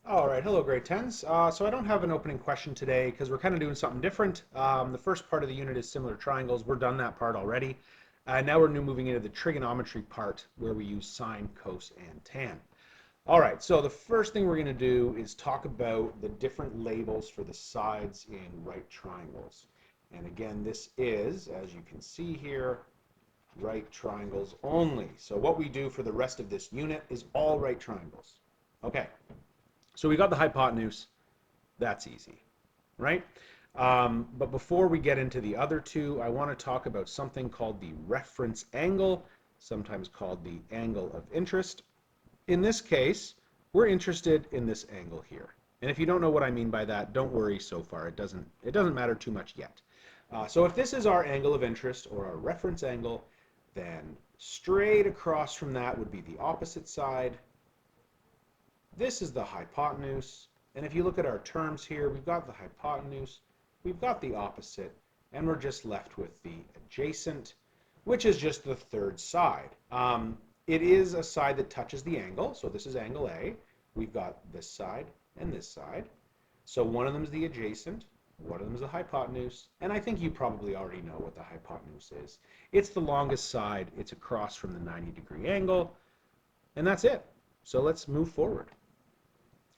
All right, hello grade 10s. So I don't have an opening question today because we're kind of doing something different. The first part of the unit is similar triangles. We're done that part already. Now we're moving into the trigonometry part where we use sine, cos, and tan. All right, so the first thing we're going to do is talk about the different labels for the sides in right triangles. And again, this is, as you can see here, right triangles only. So what we do for the rest of this unit is all right triangles. Okay. So we got the hypotenuse. That's easy, right? But before we get into the other two, I want to talk about something called the reference angle, sometimes called the angle of interest. In this case, we're interested in this angle here. And if you don't know what I mean by that, don't worry so far. It doesn't matter too much yet. So if this is our angle of interest or our reference angle, then straight across from that would be the opposite side. This is the hypotenuse, and if you look at our terms here, we've got the hypotenuse, we've got the opposite, and we're just left with the adjacent, which is just the third side. It is a side that touches the angle, so this is angle A. We've got this side and this side. So one of them is the adjacent, one of them is the hypotenuse, and I think you probably already know what the hypotenuse is. It's the longest side, it's across from the 90-degree angle, and that's it. So let's move forward.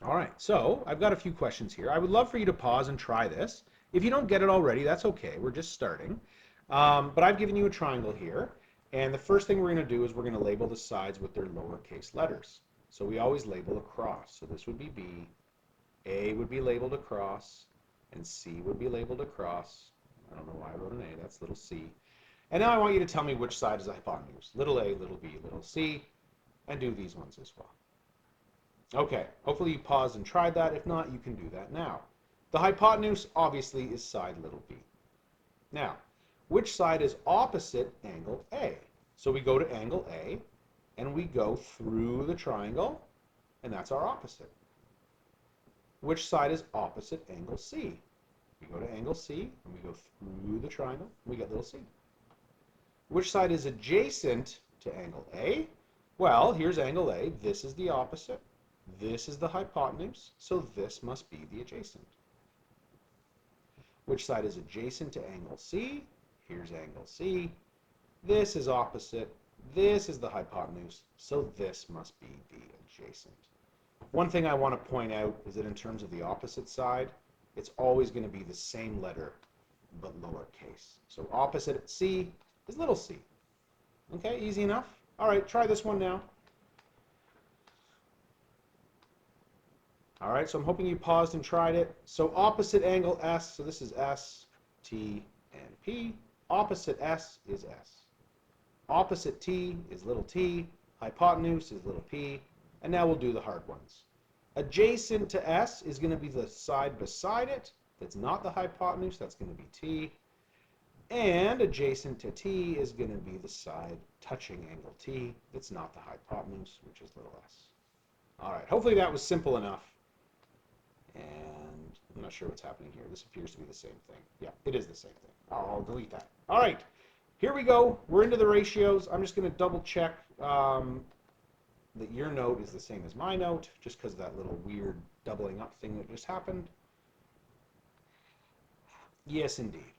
All right, so I've got a few questions here. I would love for you to pause and try this. If you don't get it already, that's okay. We're just starting. But I've given you a triangle here, and the first thing we're going to do is we're going to label the sides with their lowercase letters. So we always label across. So this would be B, A would be labeled across, and C would be labeled across. I don't know why I wrote an A, that's little c. And now I want you to tell me which side is the hypotenuse. Little a, little b, little c, and do these ones as well. Okay, hopefully you paused and tried that. If not, you can do that now. The hypotenuse obviously is side little b. Now, which side is opposite angle A? So we go to angle A, and we go through the triangle, and that's our opposite. Which side is opposite angle C? We go to angle C, and we go through the triangle, and we get little c. Which side is adjacent to angle A? Well, here's angle A. This is the opposite. This is the hypotenuse, so this must be the adjacent. Which side is adjacent to angle C? Here's angle C. This is opposite. This is the hypotenuse, so this must be the adjacent. One thing I want to point out is that in terms of the opposite side, it's always going to be the same letter, but lowercase. So opposite C is little c. Okay, easy enough? All right, try this one now. All right, so I'm hoping you paused and tried it. So opposite angle S, so this is S, T, and P. Opposite S is S. Opposite T is little t. Hypotenuse is little p. And now we'll do the hard ones. Adjacent to S is going to be the side beside it. That's not the hypotenuse. That's going to be T. And adjacent to T is going to be the side touching angle T. That's not the hypotenuse, which is little s. All right, hopefully that was simple enough. And I'm not sure what's happening here. This appears to be the same thing. Yeah, it is the same thing. I'll delete that. All right, here we go. We're into the ratios. I'm just going to double check that your note is the same as my note, just because of that little weird doubling up thing that just happened. Yes, indeed.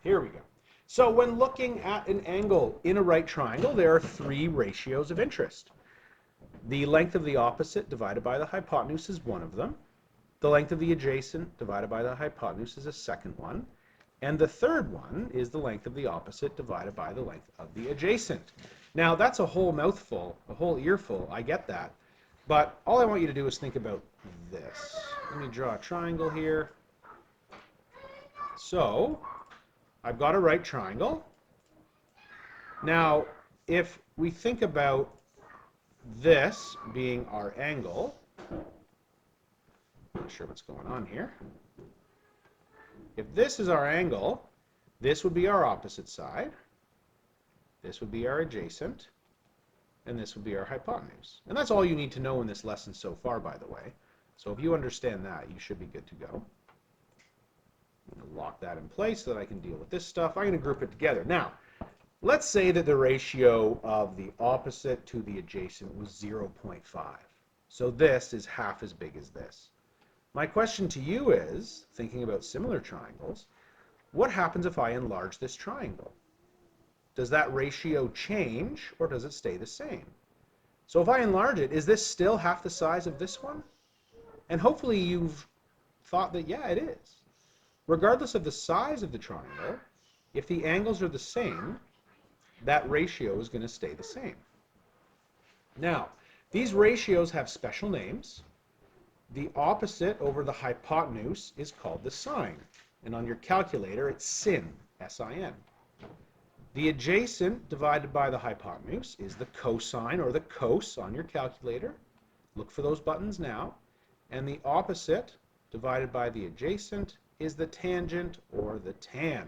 Here we go. So when looking at an angle in a right triangle, there are three ratios of interest. The length of the opposite divided by the hypotenuse is one of them. The length of the adjacent divided by the hypotenuse is a second one. And the third one is the length of the opposite divided by the length of the adjacent. Now, that's a whole mouthful, a whole earful. I get that. But all I want you to do is think about this. Let me draw a triangle here. So, I've got a right triangle. Now, if we think about this being our angle, not sure what's going on here. If this is our angle, this would be our opposite side, this would be our adjacent, and this would be our hypotenuse. And that's all you need to know in this lesson so far, by the way. So if you understand that, you should be good to go. I'm going to lock that in place so that I can deal with this stuff. I'm going to group it together. Now, let's say that the ratio of the opposite to the adjacent was 0.5. So this is half as big as this. My question to you is, thinking about similar triangles, what happens if I enlarge this triangle? Does that ratio change or does it stay the same? So if I enlarge it, is this still half the size of this one? And hopefully you've thought that, yeah, it is. Regardless of the size of the triangle, if the angles are the same, that ratio is going to stay the same. Now, these ratios have special names. The opposite over the hypotenuse is called the sine. And on your calculator, it's sin, S-I-N. The adjacent divided by the hypotenuse is the cosine, or the cos on your calculator. Look for those buttons now. And the opposite divided by the adjacent is the tangent, or the tan.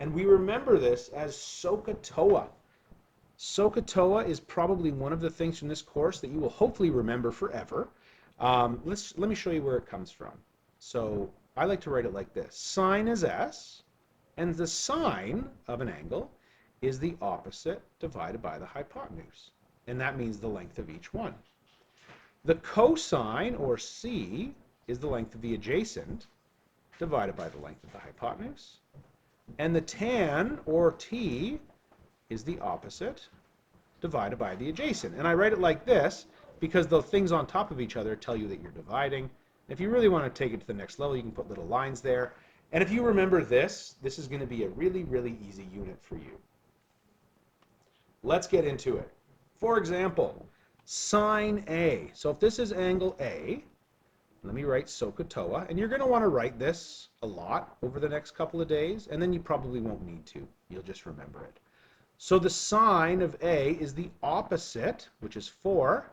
And we remember this as SOH. SOH is probably one of the things from this course that you will hopefully remember forever. Let me show you where it comes from. So I like to write it like this. Sine is S, and the sine of an angle is the opposite divided by the hypotenuse. And that means the length of each one. The cosine, or C, is the length of the adjacent divided by the length of the hypotenuse. And the tan, or T, is the opposite divided by the adjacent. And I write it like this because the things on top of each other tell you that you're dividing. If you really want to take it to the next level, you can put little lines there. And if you remember this is going to be a really, really easy unit for you. Let's get into it. For example, sine A. So if this is angle A, let me write SOH, and you're going to want to write this a lot over the next couple of days, and then you probably won't need to. You'll just remember it. So the sine of A is the opposite, which is 4,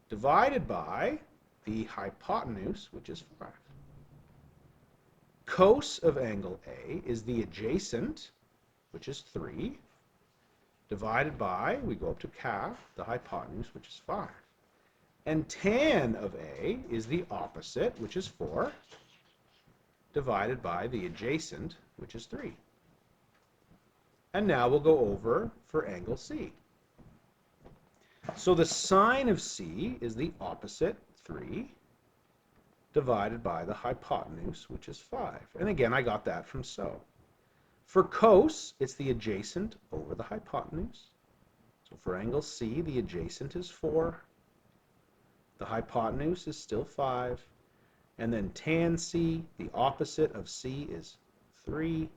divided by the hypotenuse, which is 5. Cos of angle A is the adjacent, which is 3, divided by, we go up to CAH, the hypotenuse, which is 5. And tan of A is the opposite, which is 4, divided by the adjacent, which is 3. And now we'll go over for angle C. So the sine of C is the opposite, 3, divided by the hypotenuse, which is 5. And again, I got that from SO. For cos, it's the adjacent over the hypotenuse. So for angle C, the adjacent is 4. The hypotenuse is still 5. And then tan C, the opposite of C, is 3.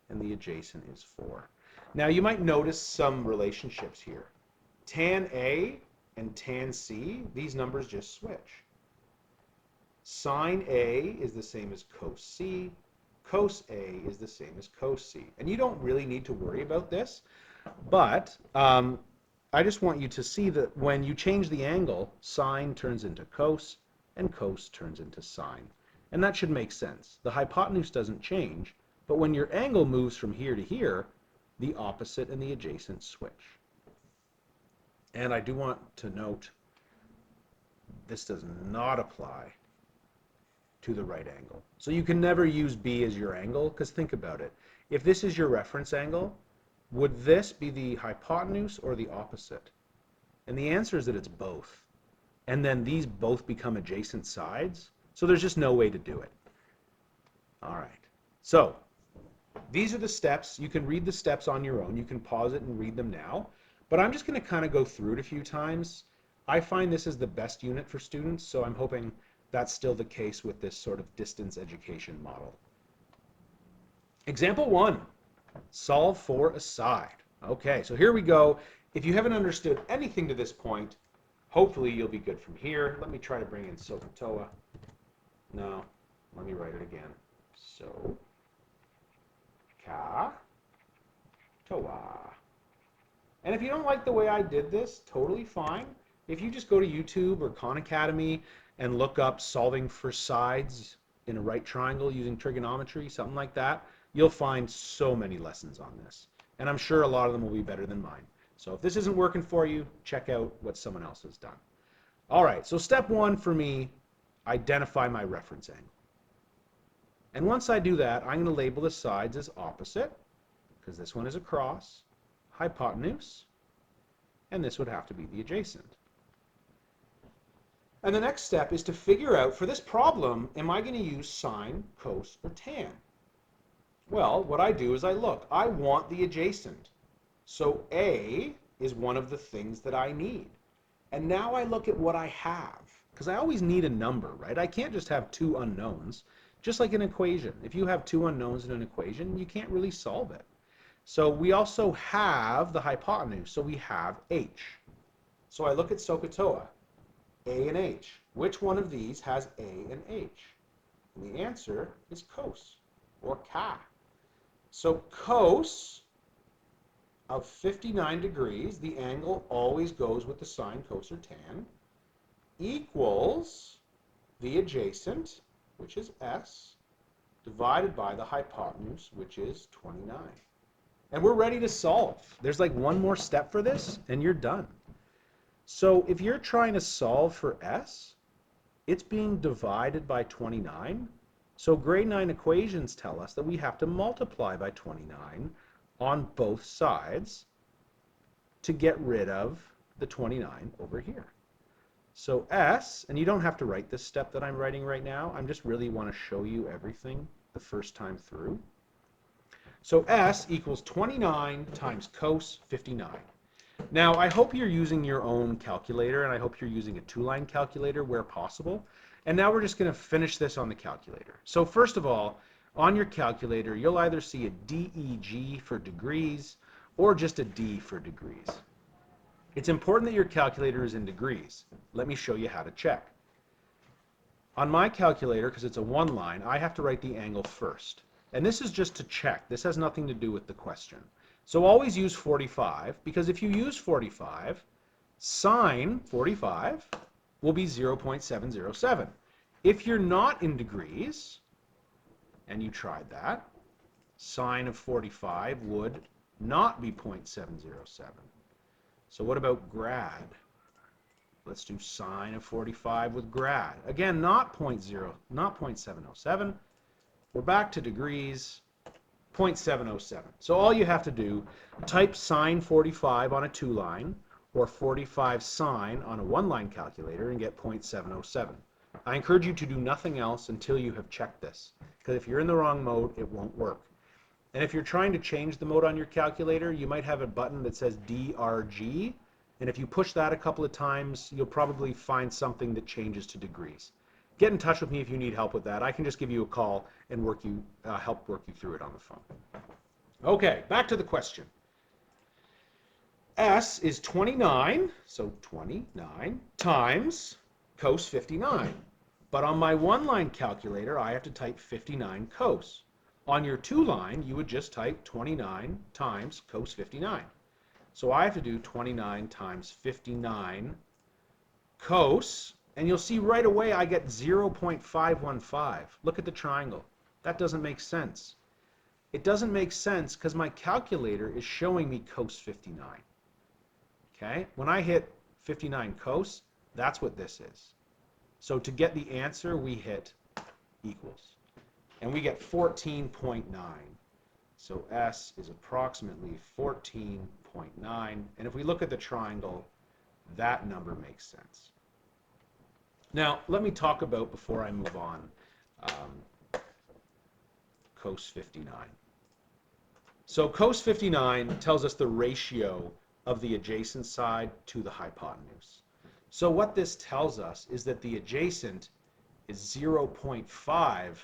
And the adjacent is 4. Now you might notice some relationships here. Tan A and tan C, these numbers just switch. Sine A is the same as cos C. Cos A is the same as cos C. And you don't really need to worry about this, but I just want you to see that when you change the angle, sine turns into cos, and cos turns into sine. And that should make sense. The hypotenuse doesn't change, but when your angle moves from here to here, the opposite and the adjacent switch. And I do want to note, this does not apply to the right angle. So you can never use B as your angle, because think about it. If this is your reference angle, would this be the hypotenuse or the opposite? And the answer is that it's both. And then these both become adjacent sides. So there's just no way to do it. All right. So these are the steps. You can read the steps on your own. You can pause it and read them now. But I'm just going to kind of go through it a few times. I find this is the best unit for students, so I'm hoping that's still the case with this sort of distance education model. Example 1, solve for a side. Okay, so here we go. If you haven't understood anything to this point, hopefully you'll be good from here. Let me try to bring in SOH. No, let me write it again. So, TOA. And if you don't like the way I did this, totally fine. If you just go to YouTube or Khan Academy and look up solving for sides in a right triangle using trigonometry, something like that, you'll find so many lessons on this. And I'm sure a lot of them will be better than mine. So if this isn't working for you, check out what someone else has done. All right, so step 1 for me, identify my reference angle. And once I do that, I'm going to label the sides as opposite, because this one is across, hypotenuse, and this would have to be the adjacent. And the next step is to figure out, for this problem, am I going to use sine, cos, or tan? Well, what I do is I look. I want the adjacent. So A is one of the things that I need. And now I look at what I have, because I always need a number, right? I can't just have two unknowns, just like an equation. If you have two unknowns in an equation, you can't really solve it. So we also have the hypotenuse, so we have h. So I look at SOH, A and H. Which one of these has A and H? And the answer is cos, or CAH. So cos of 59 degrees, the angle always goes with the sine, cos, or tan, equals the adjacent, which is S, divided by the hypotenuse, which is 29. And we're ready to solve. There's like one more step for this, and you're done. So if you're trying to solve for S, it's being divided by 29. So grade 9 equations tell us that we have to multiply by 29 on both sides to get rid of the 29 over here. So S, and you don't have to write this step that I'm writing right now. I just really want to show you everything the first time through. So S equals 29 times cos 59. Now, I hope you're using your own calculator, and I hope you're using a two-line calculator where possible. And now we're just going to finish this on the calculator. So first of all, on your calculator, you'll either see a DEG for degrees or just a D for degrees. It's important that your calculator is in degrees. Let me show you how to check. On my calculator, because it's a one line, I have to write the angle first. And this is just to check. This has nothing to do with the question. So always use 45, because if you use 45, sine 45 will be 0.707. If you're not in degrees, and you tried that, sine of 45 would not be 0.707. So what about grad? Let's do sine of 45 with grad. Again, not 0.707. We're back to degrees, 0.707. So all you have to do, type sine 45 on a two-line or 45 sine on a one-line calculator and get 0.707. I encourage you to do nothing else until you have checked this, because if you're in the wrong mode, it won't work. And if you're trying to change the mode on your calculator, you might have a button that says DRG, and if you push that a couple of times, you'll probably find something that changes to degrees. Get in touch with me if you need help with that. I can just give you a call and help work you through it on the phone. Okay, back to the question. S is 29, so 29 times cos 59. But on my one-line calculator, I have to type 59 cos. On your two-line, you would just type 29 times cos 59. So I have to do 29 times 59 cos, and you'll see right away I get 0.515. Look at the triangle. That doesn't make sense. It doesn't make sense because my calculator is showing me cos 59. Okay? When I hit 59 cos, that's what this is. So to get the answer, we hit equals. And we get 14.9. So S is approximately 14.9. And if we look at the triangle, that number makes sense. Now, let me talk about, before I move on, cos 59. So cos 59 tells us the ratio of the adjacent side to the hypotenuse. So what this tells us is that the adjacent is 0.5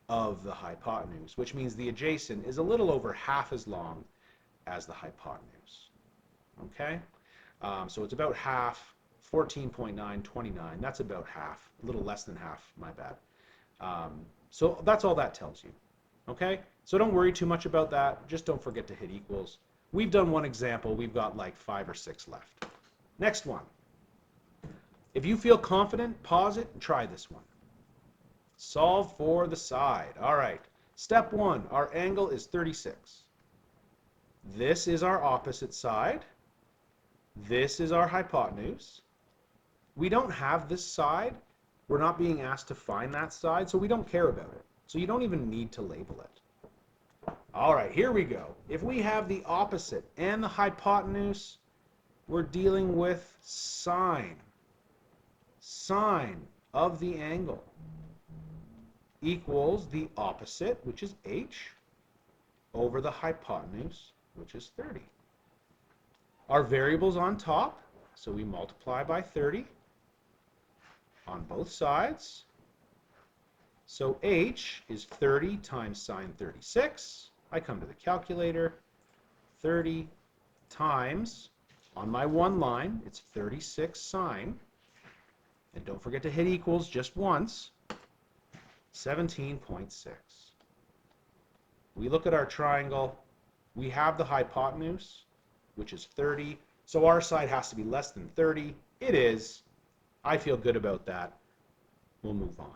of the hypotenuse, which means the adjacent is a little over half as long as the hypotenuse. Okay? So it's about half, 14.9, 29, that's about half, a little less than half, my bad. So that's all that tells you. Okay? So don't worry too much about that, just don't forget to hit equals. We've done one example, we've got like 5 or 6 left. Next one. If you feel confident, pause it and try this one. Solve for the side. All right. Step 1, our angle is 36. This is our opposite side. This is our hypotenuse. We don't have this side. We're not being asked to find that side, so we don't care about it. So you don't even need to label it. All right, here we go. If we have the opposite and the hypotenuse, we're dealing with sine. sine of the angle equals the opposite, which is h, over the hypotenuse, which is 30. Our variable's on top, so we multiply by 30 on both sides. So h is 30 times sine 36. I come to the calculator. 30 times, on my one line, it's 36 sine. And don't forget to hit equals just once. 17.6. We look at our triangle. We have the hypotenuse, which is 30. So our side has to be less than 30. It is. I feel good about that. We'll move on.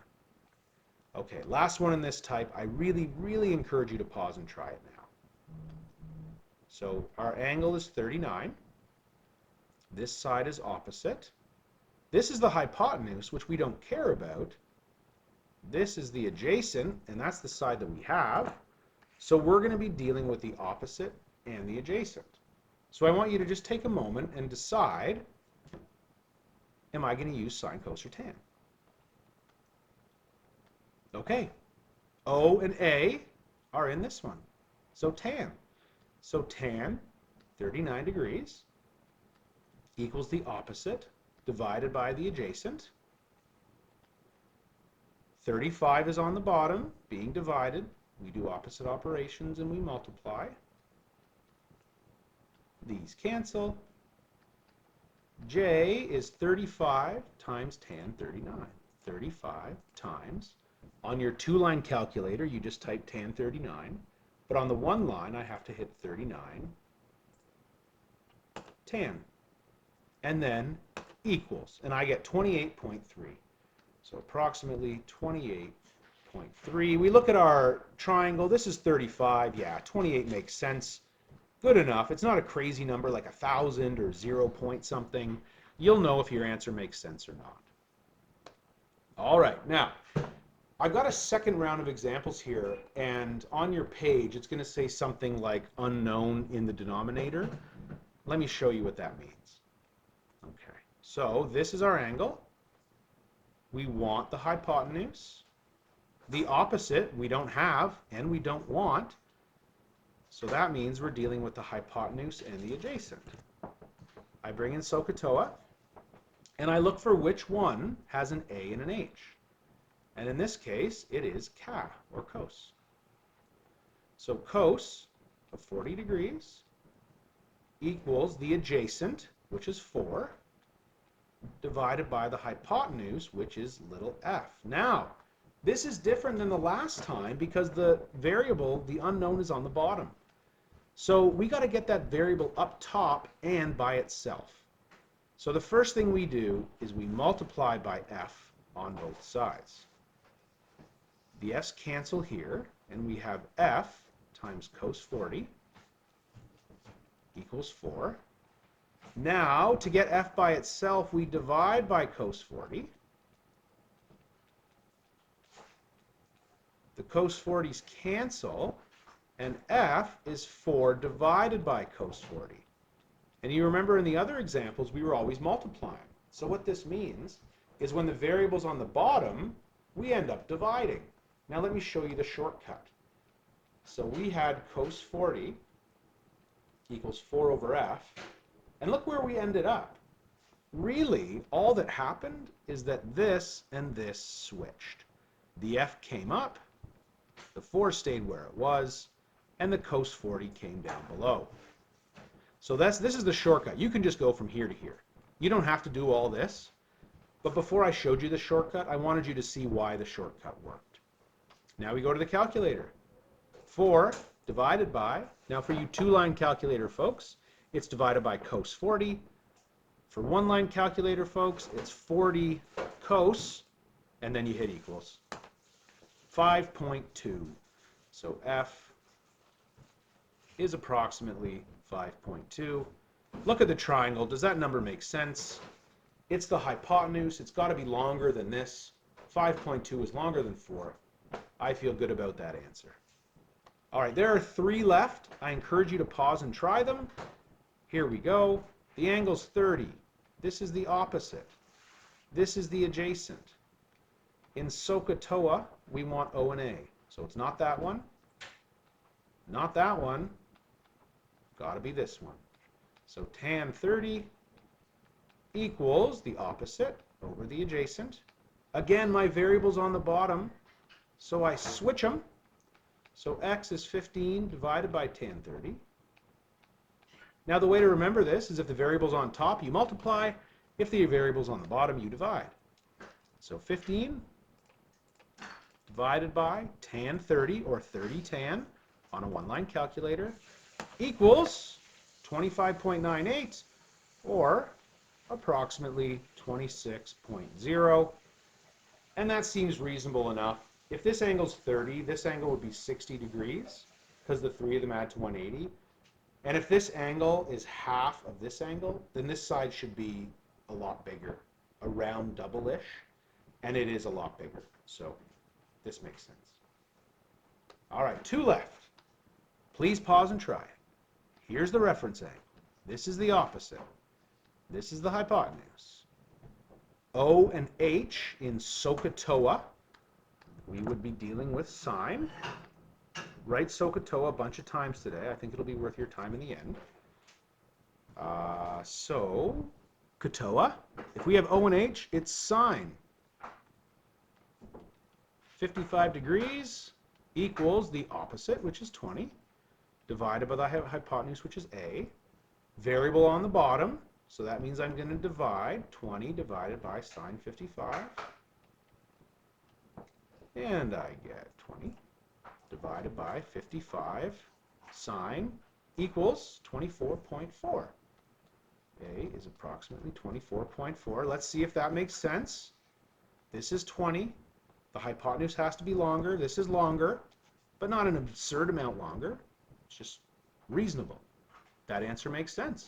Okay, last one in this type. I really, really encourage you to pause and try it now. So our angle is 39. This side is opposite. This is the hypotenuse, which we don't care about. This is the adjacent, and that's the side that we have. So we're going to be dealing with the opposite and the adjacent. So I want you to just take a moment and decide, am I going to use sine, cos, or tan? Okay, O and A are in this one. So tan. So tan, 39 degrees, equals the opposite divided by the adjacent. 35 is on the bottom, being divided. We do opposite operations and we multiply. These cancel. J is 35 times tan 39. 35 times. On your two-line calculator, you just type tan 39. But on the one line, I have to hit 39 tan. And then equals. And I get 28.3. So approximately 28.3. We look at our triangle. This is 35. Yeah, 28 makes sense. Good enough. It's not a crazy number like 1,000 or 0 point something. You'll know if your answer makes sense or not. All right, now I've got a second round of examples here, and on your page it's going to say something like unknown in the denominator. Let me show you what that means. Okay, so this is our angle. We want the hypotenuse. The opposite we don't have and we don't want. So that means we're dealing with the hypotenuse and the adjacent. I bring in SOH, and I look for which one has an A and an H. And in this case, it is CAH, or cos. So cos of 40 degrees equals the adjacent, which is 4, divided by the hypotenuse, which is little f. Now, this is different than the last time because the variable, the unknown, is on the bottom. So we got to get that variable up top and by itself. So the first thing we do is we multiply by f on both sides. The f's cancel here, and we have f times cos 40 equals 4. Now, to get f by itself, we divide by cos 40. The cos 40's cancel, and f is 4 divided by cos 40. And you remember in the other examples, we were always multiplying. So what this means is when the variable's on the bottom, we end up dividing. Now let me show you the shortcut. So we had cos 40 equals 4 over f. And look where we ended up. Really, all that happened is that this and this switched. The f came up, the 4 stayed where it was, and the cos 40 came down below. So this is the shortcut. You can just go from here to here. You don't have to do all this. But before I showed you the shortcut, I wanted you to see why the shortcut worked. Now we go to the calculator. 4 divided by, now for you two-line calculator folks, it's divided by cos 40. For one-line calculator folks, it's 40 cos, and then you hit equals. 5.2. So f is approximately 5.2. Look at the triangle. Does that number make sense? It's the hypotenuse. It's got to be longer than this. 5.2 is longer than 4. I feel good about that answer. All right, there are 3 left. I encourage you to pause and try them. Here we go. The angle's 30. This is the opposite. This is the adjacent. In SOH, we want O and A. So it's not that one, not that one, got to be this one. So tan 30 equals the opposite over the adjacent. Again, my variable's on the bottom, so I switch them. So x is 15 divided by tan 30. Now the way to remember this is if the variable's on top, you multiply. If the variable's on the bottom, you divide. So 15 divided by tan 30, or 30 tan, on a one-line calculator, equals 25.98, or approximately 26.0. And that seems reasonable enough. If this angle's 30, this angle would be 60 degrees, because the three of them add to 180. And if this angle is half of this angle, then this side should be a lot bigger, around double-ish, and it is a lot bigger. So this makes sense. All right, two left. Please pause and try it. Here's the reference angle. This is the opposite. This is the hypotenuse. O and H in SOH, we would be dealing with sine. Write SOH a bunch of times today. I think it'll be worth your time in the end. So, CAH, if we have O and H, it's sine. 55 degrees equals the opposite, which is 20, divided by the hypotenuse, which is A. Variable on the bottom, so that means I'm going to divide 20 divided by sine 55. And I get 20 divided by 55 sine equals 24.4. A is approximately 24.4. Let's see if that makes sense. This is 20. The hypotenuse has to be longer. This is longer, but not an absurd amount longer. It's just reasonable. That answer makes sense.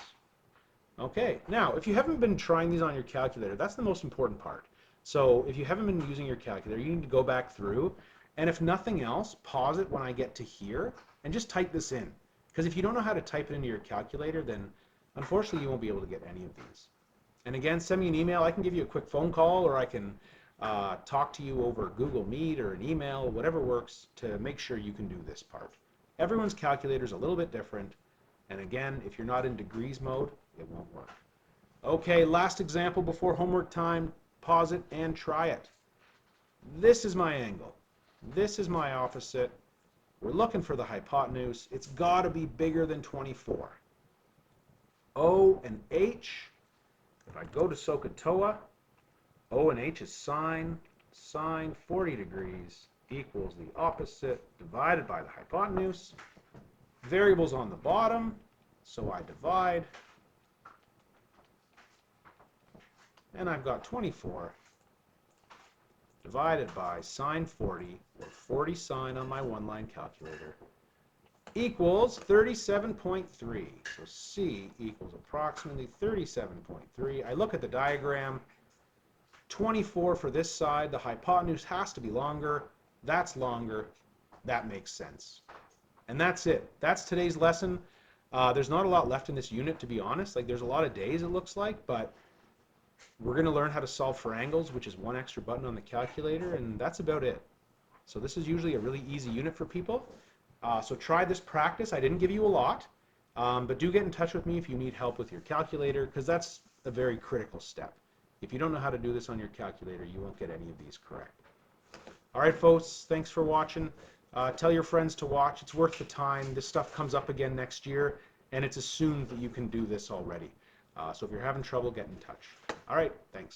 Okay, now if you haven't been trying these on your calculator, that's the most important part. So if you haven't been using your calculator, you need to go back through, and if nothing else, pause it when I get to here and just type this in. Because if you don't know how to type it into your calculator, then unfortunately you won't be able to get any of these. And again, send me an email. I can give you a quick phone call, or I can talk to you over Google Meet or an email, whatever works, to make sure you can do this part. Everyone's calculator is a little bit different, and again, if you're not in degrees mode, it won't work. Okay, last example before homework time. Pause it and try it. This is my angle. This is my opposite. We're looking for the hypotenuse. It's got to be bigger than 24. O and H, if I go to SOH, O and H is sine 40 degrees equals the opposite divided by the hypotenuse. Variables on the bottom, so I divide. And I've got 24 divided by sine 40, or 40 sine on my one-line calculator, equals 37.3. So C equals approximately 37.3. I look at the diagram. 24 for this side. The hypotenuse has to be longer. That's longer. That makes sense. And that's it. That's today's lesson. There's not a lot left in this unit, to be honest. Like, there's a lot of days, it looks like, but we're going to learn how to solve for angles, which is one extra button on the calculator, and that's about it. So this is usually a really easy unit for people. So try this practice. I didn't give you a lot, but do get in touch with me if you need help with your calculator, because that's a very critical step. If you don't know how to do this on your calculator, you won't get any of these correct. All right, folks, thanks for watching. Tell your friends to watch. It's worth the time. This stuff comes up again next year, and it's assumed that you can do this already. So if you're having trouble, get in touch. All right, thanks.